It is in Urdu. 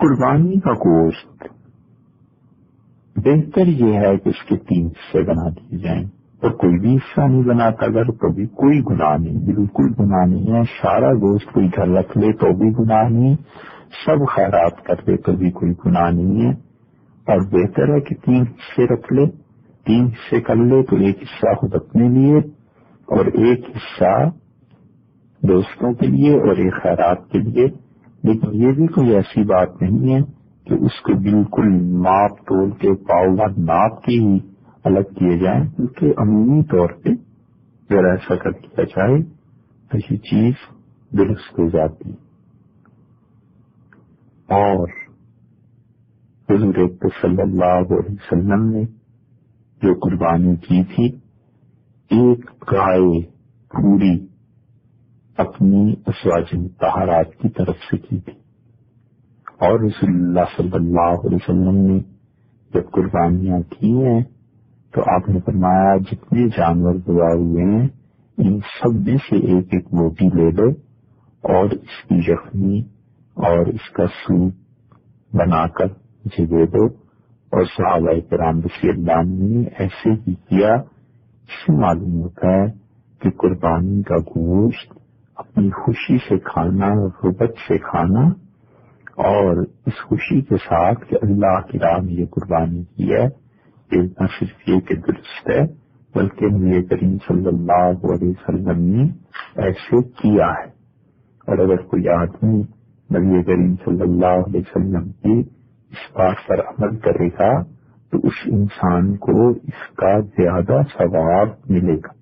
قربانی کا گوشت بہتر یہ ہے کہ اس کے 3 حصے بنا دیے جائیں، اور کوئی بھی حصہ نہیں بناتا اگر تو بھی کوئی گناہ نہیں، بالکل گناہ نہیں ہے۔ سارا گوشت کوئی گھر رکھ لے تو بھی گناہ نہیں، سب خیرات کر دے تو بھی کوئی گناہ نہیں ہے۔ اور بہتر ہے کہ 3 حصے رکھ لے، 3 حصے کر لے تو ایک حصہ خود اپنے لیے اور ایک حصہ دوستوں کے لیے اور ایک خیرات کے لیے۔ لیکن یہ بھی کوئی ایسی بات نہیں ہے کہ اس کو بالکل ماپ تول کے پاؤ ناپ کے ہی الگ کیے جائیں، کیونکہ عمومی طور پہ اگر ایسا کر دیا جائے تو یہ چیز درست ہو جاتی۔ اور حضور صلی اللہ علیہ وسلم نے جو قربانی کی تھی، ایک گائے پوری اپنی ازواج مطہرات کی طرف سے کی تھی، اور رسول اللہ صلی اللہ علیہ وسلم نے جب قربانیاں کی ہیں تو آپ نے فرمایا جتنے جانور دعا ہوئے ہیں ان سب میں سے ایک ایک بوٹی لے لو اور اس کی یخنی اور اس کا سوپ بنا کر مجھے دے دو۔ اور صحابہ کرام رضی اللہ عنہم نے ایسے ہی کیا۔ اس سے معلوم ہوتا ہے کہ قربانی کا گوشت اپنی خوشی سے کھانا، رغبت سے کھانا، اور اس خوشی کے ساتھ کہ اللہ کی راہ میں یہ قربانی کی ہے، یہ نہ صرف یہ کہ درست ہے بلکہ نبی کریم صلی اللہ علیہ وسلم نے ایسے کیا ہے۔ اور اگر کوئی آدمی نبی کریم صلی اللہ علیہ وسلم کی اس بات پر عمل کرے گا تو اس انسان کو اس کا زیادہ ثواب ملے گا۔